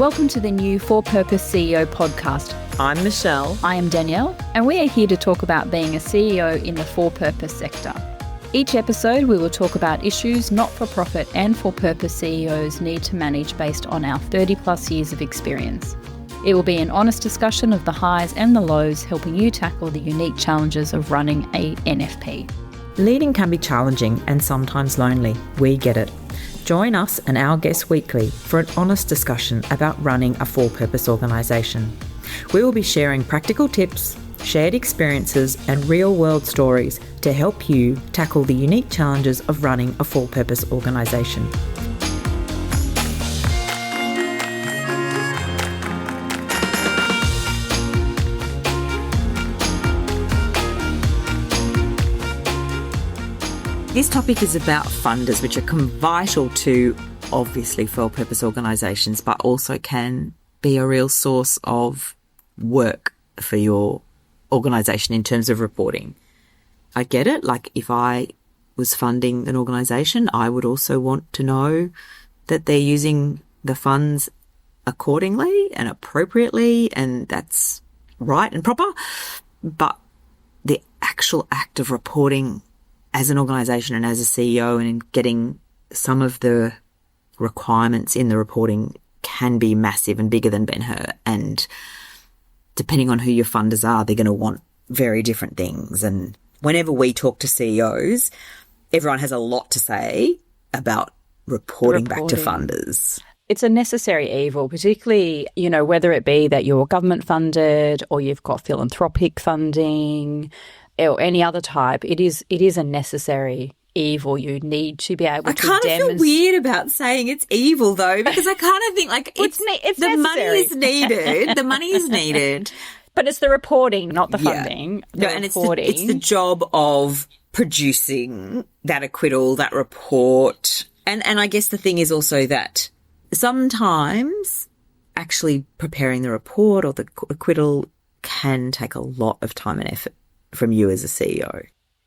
Welcome to the new For Purpose CEO podcast. I'm Michelle. I am Danielle, and we are here to talk about being a CEO in the for-purpose sector. Each episode, we will talk about issues not-for-profit and for-purpose CEOs need to manage based on our 30-plus years of experience. It will be an honest discussion of the highs and the lows, helping you tackle the unique challenges of running a NFP. Leading can be challenging and sometimes lonely. We get it. Join us and our guests weekly for an honest discussion about running a for-purpose organisation. We will be sharing practical tips, shared experiences and real-world stories to help you tackle the unique challenges of running a for-purpose organisation. This topic is about funders, which are vital to, obviously, for-purpose organisations, but also can be a real source of work for your organisation in terms of reporting. I get it. Like, if I was funding an organisation, I would also want to know that they're using the funds accordingly and appropriately, and that's right and proper. But the actual act of reporting as an organisation and as a CEO and in getting some of the requirements in the reporting can be massive and bigger than Ben-Hur. And depending on who your funders are, they're going to want very different things. And whenever we talk to CEOs, everyone has a lot to say about reporting. Back to funders. It's a necessary evil, particularly, whether it be that you're government funded or you've got philanthropic funding or any other type. It is a necessary evil. You need to be able to demonstrate. I kind of feel weird about saying it's evil, though, because I kind of think it's the necessary. Money is needed. The money is needed. But it's the reporting, not the funding. And it's the job of producing that acquittal, that report. And I guess the thing is also that sometimes actually preparing the report or the acquittal can take a lot of time and effort from you as a CEO.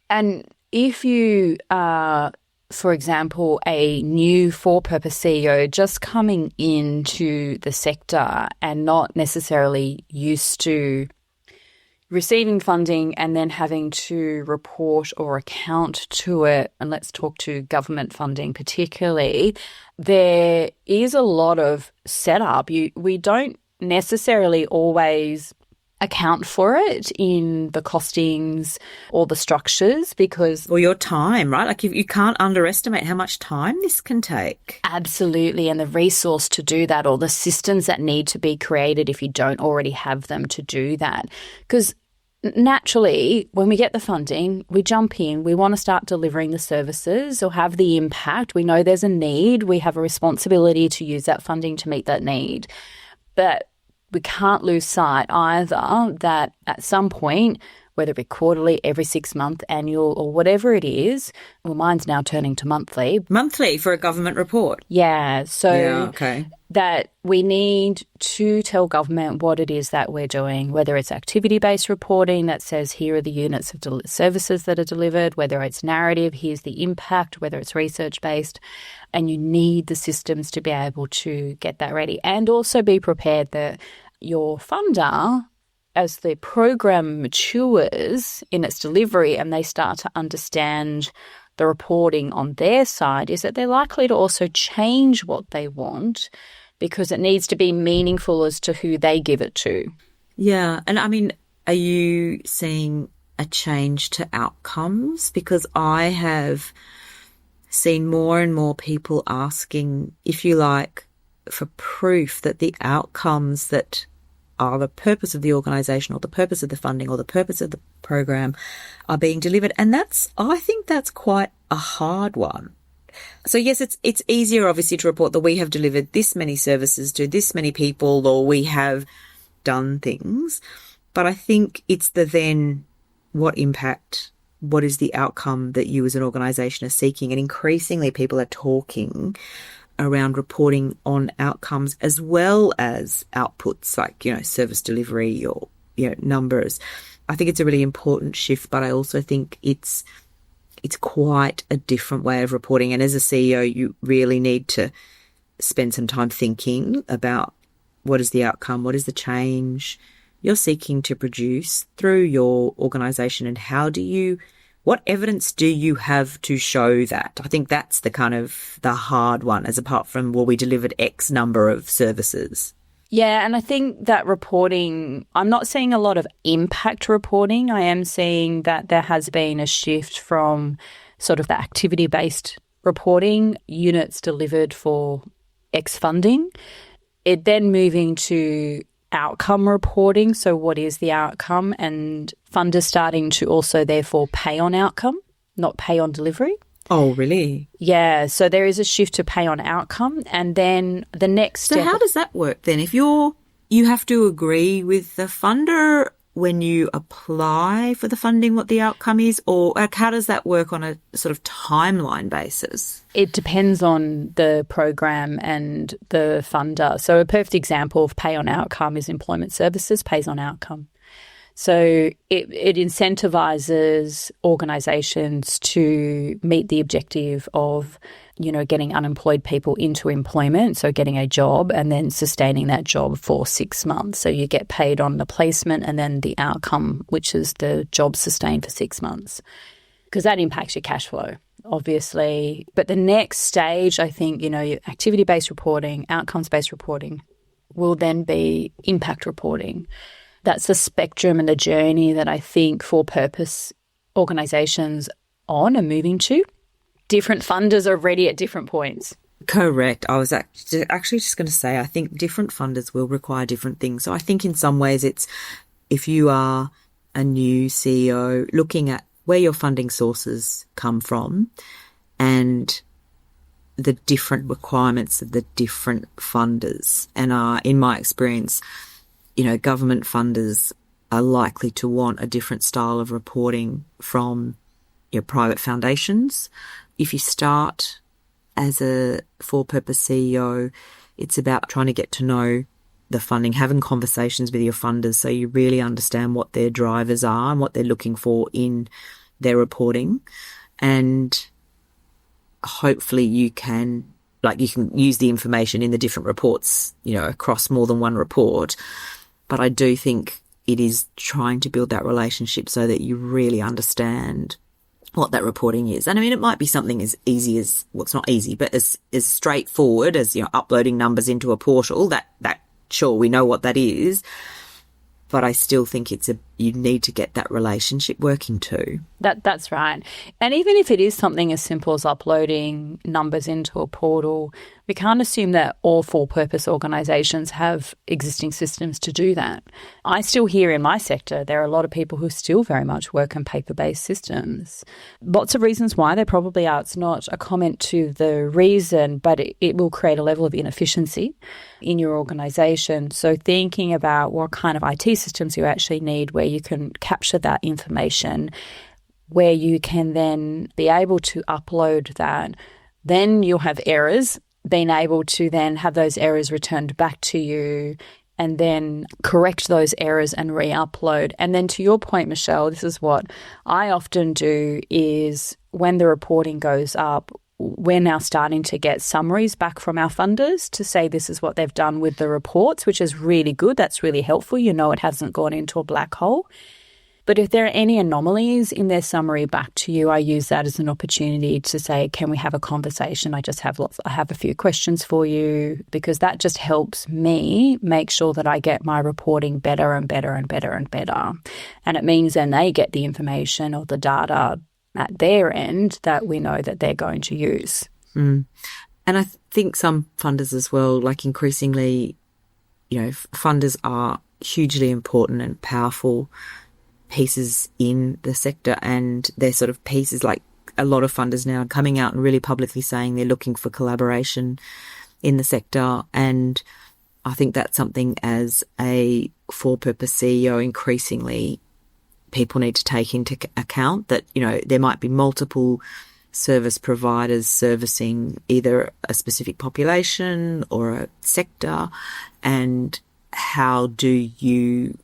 And if you are, for example, a new for-purpose CEO just coming into the sector and not necessarily used to receiving funding and then having to report or account to it, and let's talk to government funding particularly, there is a lot of setup. We don't necessarily always account for it in the costings or the structures because... Or your time, right? Like you can't underestimate how much time this can take. Absolutely. And the resource to do that or the systems that need to be created if you don't already have them to do that. Because naturally, when we get the funding, we jump in, we want to start delivering the services or have the impact. We know there's a need. We have a responsibility to use that funding to meet that need. But we can't lose sight either that at some point, whether it be quarterly, every 6 months, annual, or whatever it is, well, mine's now turning to monthly. Monthly for a government report? Yeah. So that we need to tell government what it is that we're doing, whether it's activity-based reporting that says here are the units of services that are delivered, whether it's narrative, here's the impact, whether it's research-based. And you need the systems to be able to get that ready and also be prepared that your funder, as the program matures in its delivery and they start to understand the reporting on their side, is that they're likely to also change what they want because it needs to be meaningful as to who they give it to. Yeah. And I mean, are you seeing a change to outcomes? Because I have seen more and more people asking, if you like, for proof that the outcomes that are the purpose of the organisation or the purpose of the funding or the purpose of the program are being delivered. And I think that's quite a hard one. So yes, it's easier obviously to report that we have delivered this many services to this many people or we have done things. But I think it's the then what impact, what is the outcome that you as an organisation are seeking? And increasingly people are talking around reporting on outcomes as well as outputs like, service delivery or, numbers. I think it's a really important shift, but I also think it's quite a different way of reporting. And as a CEO, you really need to spend some time thinking about what is the outcome? What is the change you're seeking to produce through your organisation, and what evidence do you have to show that? I think that's the kind of the hard one, as apart from, well, we delivered X number of services. Yeah, and I think that reporting, I'm not seeing a lot of impact reporting. I am seeing that there has been a shift from sort of the activity-based reporting, units delivered for X funding, it then moving to outcome reporting. So what is the outcome? And funders starting to also therefore pay on outcome, not pay on delivery. Oh, really? Yeah. So there is a shift to pay on outcome. And then the next step. So how does that work then? If you have to agree with the funder when you apply for the funding what the outcome is, or how does that work on a sort of timeline basis? It depends on the program and the funder. So a perfect example of pay on outcome is employment services pays on outcome. So it incentivises organisations to meet the objective of, getting unemployed people into employment, so getting a job and then sustaining that job for 6 months. So you get paid on the placement and then the outcome, which is the job sustained for 6 months, because that impacts your cash flow, obviously. But the next stage, I think, your activity-based reporting, outcomes-based reporting will then be impact reporting. That's the spectrum and the journey that I think for-purpose organisations are moving to. Different funders are ready at different points. Correct. I was actually just going to say, I think different funders will require different things. So I think in some ways it's, if you are a new CEO, looking at where your funding sources come from and the different requirements of the different funders. And in my experience, government funders are likely to want a different style of reporting from your private foundations. If you start as a for-purpose CEO, it's about trying to get to know the funding, having conversations with your funders so you really understand what their drivers are and what they're looking for in their reporting. And hopefully you can use the information in the different reports, across more than one report. But I do think it is trying to build that relationship so that you really understand what that reporting is. And I mean, it might be something as easy as, well, it's not easy, but as straightforward as, uploading numbers into a portal. That sure, we know what that is. But I still think you need to get that relationship working too. That's right. And even if it is something as simple as uploading numbers into a portal, we can't assume that all for-purpose organisations have existing systems to do that. I still hear in my sector there are a lot of people who still very much work on paper-based systems. Lots of reasons why there probably are. It's not a comment to the reason, but it will create a level of inefficiency in your organisation. So thinking about what kind of IT systems you actually need where you can capture that information, where you can then be able to upload that, then you'll have errors, being able to then have those errors returned back to you and then correct those errors and re-upload. And then to your point, Michelle, this is what I often do is when the reporting goes up, we're now starting to get summaries back from our funders to say this is what they've done with the reports, which is really good. That's really helpful. It hasn't gone into a black hole. But if there are any anomalies in their summary back to you, I use that as an opportunity to say, can we have a conversation? I have a few questions for you, because that just helps me make sure that I get my reporting better and better and better and better. And it means then they get the information or the data at their end that we know that they're going to use. Mm. And I think some funders as well, like increasingly, funders are hugely important and powerful pieces in the sector, and they're sort of pieces like a lot of funders now coming out and really publicly saying they're looking for collaboration in the sector. And I think that's something as a for-purpose CEO increasingly people need to take into account, that, there might be multiple service providers servicing either a specific population or a sector, and how do you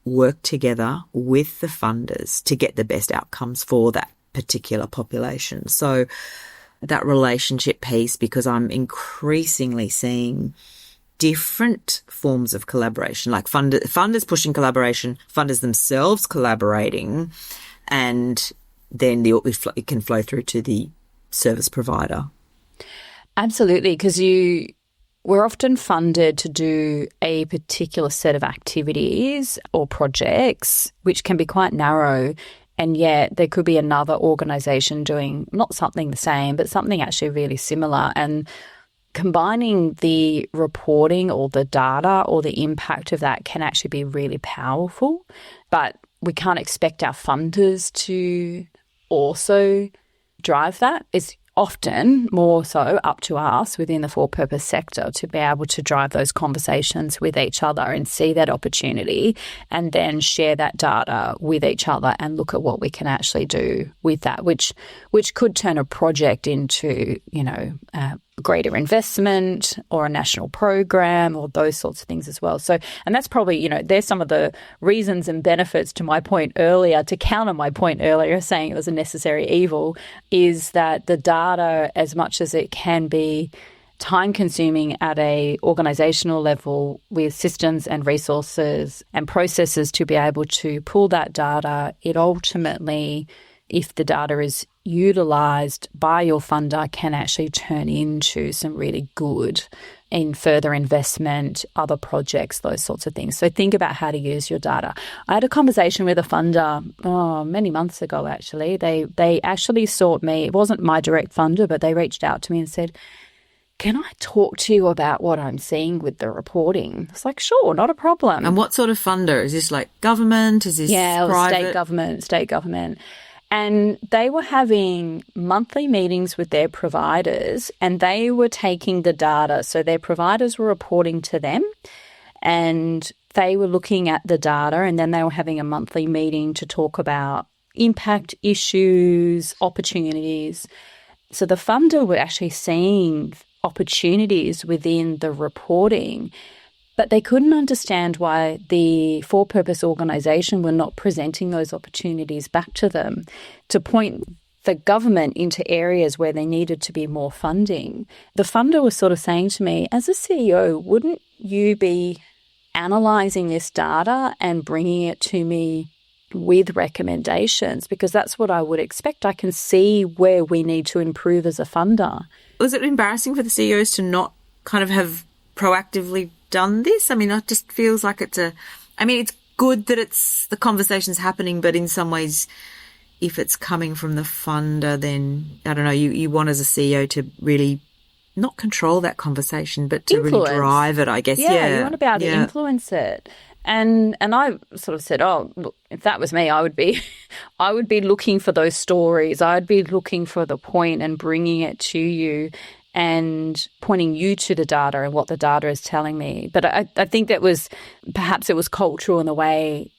work together with the funders to get the best outcomes for that particular population. So that relationship piece, because I'm increasingly seeing different forms of collaboration, like funders pushing collaboration, funders themselves collaborating, and then it can flow through to the service provider. Absolutely, because we're often funded to do a particular set of activities or projects, which can be quite narrow, and yet there could be another organisation doing not something the same, but something actually really similar. And combining the reporting or the data or the impact of that can actually be really powerful. But we can't expect our funders to also drive that. It's often more so up to us within the for-purpose sector to be able to drive those conversations with each other and see that opportunity and then share that data with each other and look at what we can actually do with that, which could turn a project into, greater investment or a national program or those sorts of things as well. So, and that's probably, there's some of the reasons and benefits to my point earlier, to counter my point earlier saying it was a necessary evil, is that the data, as much as it can be time-consuming at a organisational level with systems and resources and processes to be able to pull that data, it ultimately, if the data is utilised by your funder, can actually turn into some really good in further investment, other projects, those sorts of things. So think about how to use your data. I had a conversation with a funder many months ago, actually. They actually sought me. It wasn't my direct funder, but they reached out to me and said, can I talk to you about what I'm seeing with the reporting? It's like, sure, not a problem. And what sort of funder? Is this like government? Is this private? State government. And they were having monthly meetings with their providers and they were taking the data. So their providers were reporting to them and they were looking at the data, and then they were having a monthly meeting to talk about impact issues, opportunities. So the funder were actually seeing opportunities within the reporting, but they couldn't understand why the for-purpose organisation were not presenting those opportunities back to them to point the government into areas where they needed to be more funding. The funder was sort of saying to me, as a CEO, wouldn't you be analysing this data and bringing it to me with recommendations? Because that's what I would expect. I can see where we need to improve as a funder. Was it embarrassing for the CEOs to not kind of have proactively done this? I mean, it just feels like it's good that the conversation's happening, but in some ways, if it's coming from the funder, then I don't know, you want as a CEO to really not control that conversation, but to really drive it, I guess. Yeah, you want to be able to influence it. And I sort of said, oh, look, if that was me, I would be looking for those stories. I'd be looking for the point and bringing it to you and pointing you to the data and what the data is telling me. But I think that perhaps it was cultural in the way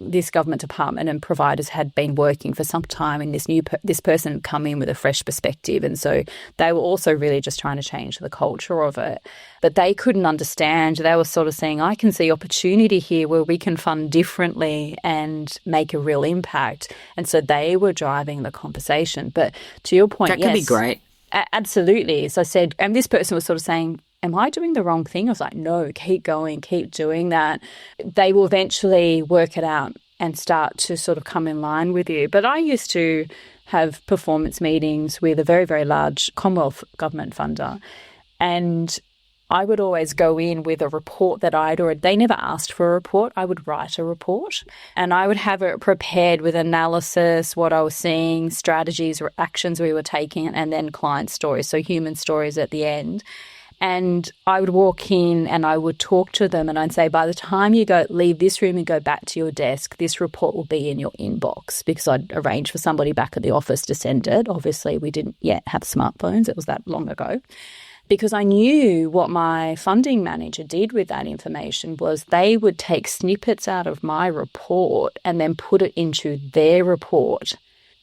this government department and providers had been working for some time, and this person had come in with a fresh perspective. And so they were also really just trying to change the culture of it. But they couldn't understand. They were sort of saying, I can see opportunity here where we can fund differently and make a real impact. And so they were driving the conversation. But to your point, that could be great. Absolutely. So I said, and this person was sort of saying, am I doing the wrong thing? I was like, no, keep going, keep doing that. They will eventually work it out and start to sort of come in line with you. But I used to have performance meetings with a very, very large Commonwealth government funder, and I would always go in with a report that they never asked for a report. I would write a report and I would have it prepared with analysis, what I was seeing, strategies or actions we were taking, and then client stories, so human stories at the end. And I would walk in and I would talk to them and I'd say, by the time you leave this room and go back to your desk, this report will be in your inbox, because I'd arranged for somebody back at the office to send it. Obviously, we didn't yet have smartphones. It was that long ago. Because I knew what my funding manager did with that information was they would take snippets out of my report and then put it into their report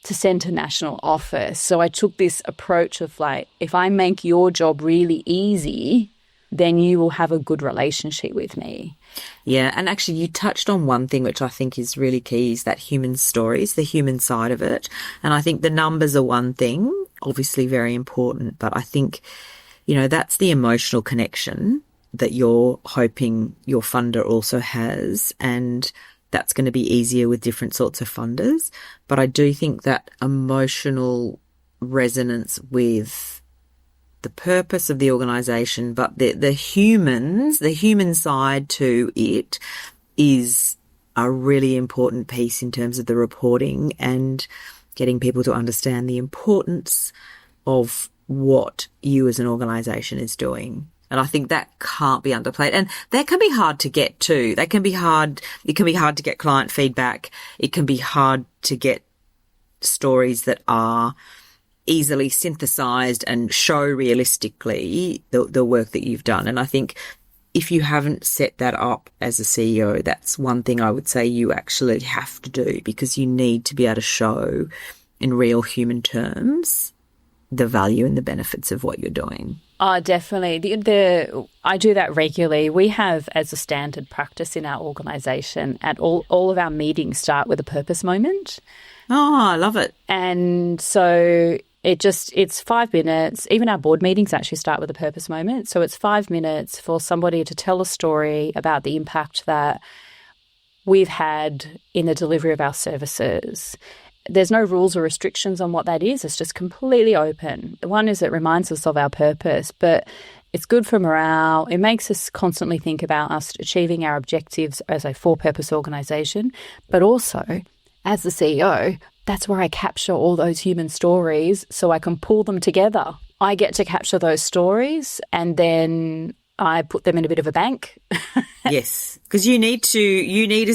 to send to national office. So I took this approach of like, if I make your job really easy, then you will have a good relationship with me. Yeah, and actually you touched on one thing which I think is really key, is that human stories, the human side of it. And I think the numbers are one thing, obviously very important, but I think, that's the emotional connection that you're hoping your funder also has, and that's going to be easier with different sorts of funders. But I do think that emotional resonance with the purpose of the organisation, but the human side to it is a really important piece in terms of the reporting and getting people to understand the importance of what you as an organisation is doing. And I think that can't be underplayed. And that can be hard to get too. It can be hard to get client feedback. It can be hard to get stories that are easily synthesized and show realistically the work that you've done. And I think if you haven't set that up as a CEO, that's one thing I would say you actually have to do, because you need to be able to show in real human terms the value and the benefits of what you're doing. Oh, definitely. I do that regularly. We have, as a standard practice in our organisation, at all of our meetings start with a purpose moment. Oh, I love it. And so it's 5 minutes. Even our board meetings actually start with a purpose moment. So it's 5 minutes for somebody to tell a story about the impact that we've had in the delivery of our services. There's no rules or restrictions on what that is. It's just completely open. One is it reminds us of our purpose, but it's good for morale. It makes us constantly think about us achieving our objectives as a for-purpose organisation. But also, as the CEO, that's where I capture all those human stories so I can pull them together. I get to capture those stories and then I put them in a bit of a bank. Yes, because you need as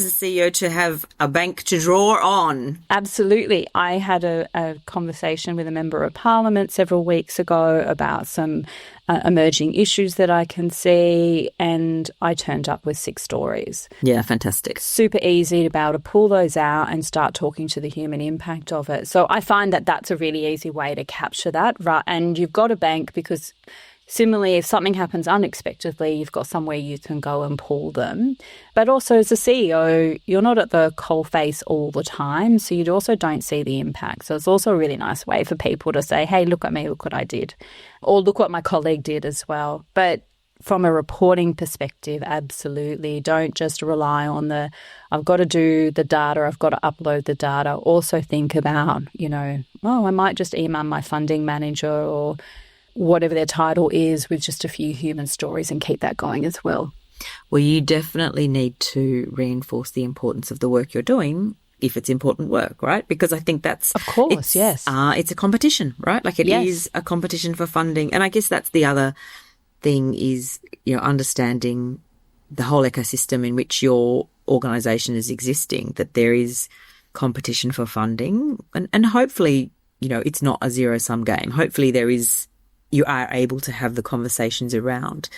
a CEO to have a bank to draw on. Absolutely. I had a conversation with a member of parliament several weeks ago about some emerging issues that I can see, and I turned up with 6 stories. Yeah, fantastic. Super easy to be able to pull those out and start talking to the human impact of it. So I find that that's a really easy way to capture that, right? And you've got a bank because similarly, if something happens unexpectedly, you've got somewhere you can go and pull them. But also as a CEO, you're not at the coalface all the time, so you also don't see the impact. So it's also a really nice way for people to say, hey, look at me, look what I did, or look what my colleague did as well. But from a reporting perspective, absolutely. Don't just rely on I've got to do the data, I've got to upload the data. Also think about, I might just email my funding manager or whatever their title is with just a few human stories and keep that going as well. Well, you definitely need to reinforce the importance of the work you're doing if it's important work, right? Because I think that's... Of course, yes. It's a competition, right? Like it is a competition for funding. And I guess that's the other thing is, understanding the whole ecosystem in which your organisation is existing, that there is competition for funding. And hopefully, it's not a zero-sum game. Hopefully you are able to have the conversations around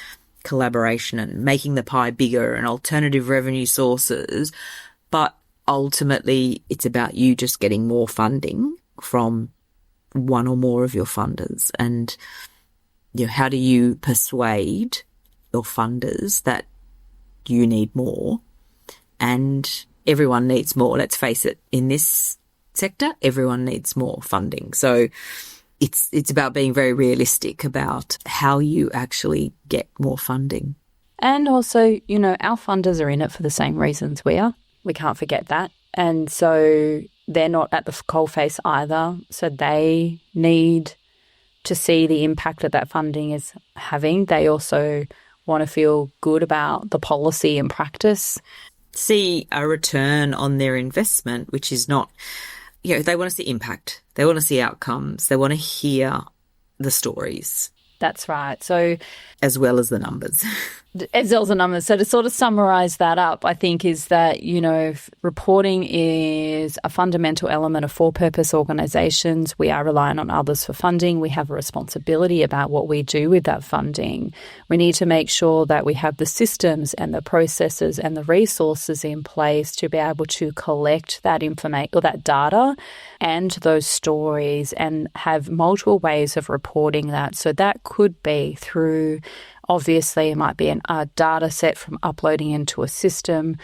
collaboration and making the pie bigger and alternative revenue sources. But ultimately, it's about you just getting more funding from one or more of your funders. And how do you persuade your funders that you need more? And everyone needs more. Let's face it, in this sector, everyone needs more funding. So it's about being very realistic about how you actually get more funding. And also, our funders are in it for the same reasons we are. We can't forget that. And so they're not at the coalface either. So they need to see the impact that funding is having. They also want to feel good about the policy and practice. See a return on their investment, which is not... they want to see impact. They want to see outcomes. They want to hear the stories. That's right. So, as well as the numbers. As well as the numbers. So to sort of summarise that up, I think is that, reporting is a fundamental element of for-purpose organisations. We are relying on others for funding. We have a responsibility about what we do with that funding. We need to make sure that we have the systems and the processes and the resources in place to be able to collect that information or that data and those stories and have multiple ways of reporting that. So that could be through... Obviously, it might be a data set from uploading into a system,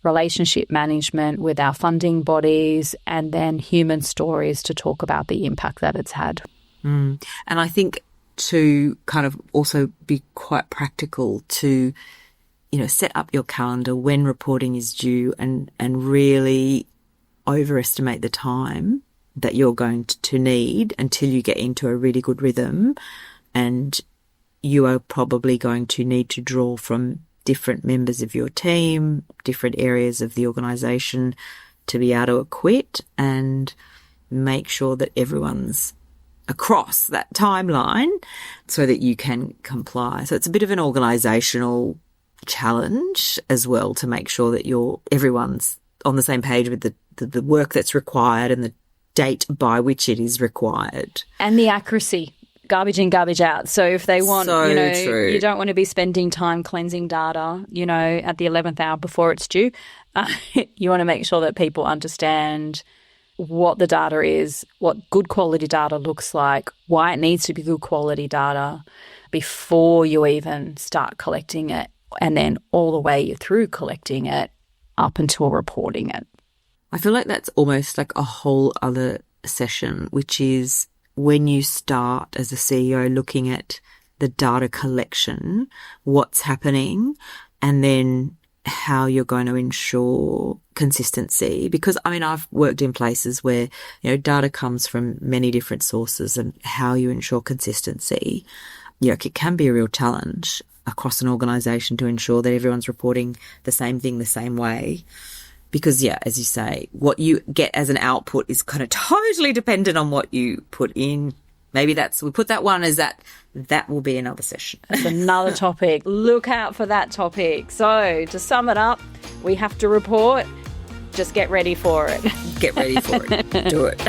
relationship management with our funding bodies, and then human stories to talk about the impact that it's had. And I think to kind of also be quite practical to, set up your calendar when reporting is due and really overestimate the time that you're going to need until you get into a really good rhythm. And you are probably going to need to draw from different members of your team, different areas of the organisation to be able to acquit and make sure that everyone's across that timeline so that you can comply. So it's a bit of an organisational challenge as well to make sure that everyone's on the same page with the work that's required and the date by which it is required. And the accuracy, garbage in, garbage out. So if they want, true. You don't want to be spending time cleansing data, at the 11th hour before it's due. You want to make sure that people understand what the data is, what good quality data looks like, why it needs to be good quality data before you even start collecting it, and then all the way through collecting it up until reporting it. I feel like that's almost like a whole other session, which is when you start as a CEO looking at the data collection, what's happening, and then how you're going to ensure consistency. Because, I've worked in places where, data comes from many different sources, and how you ensure consistency, it can be a real challenge across an organisation to ensure that everyone's reporting the same thing the same way. Because, as you say, what you get as an output is kind of totally dependent on what you put in. Maybe we put that one as that will be another session. That's another topic. Look out for that topic. So to sum it up, we have to report. Just get ready for it. Get ready for it. Do it.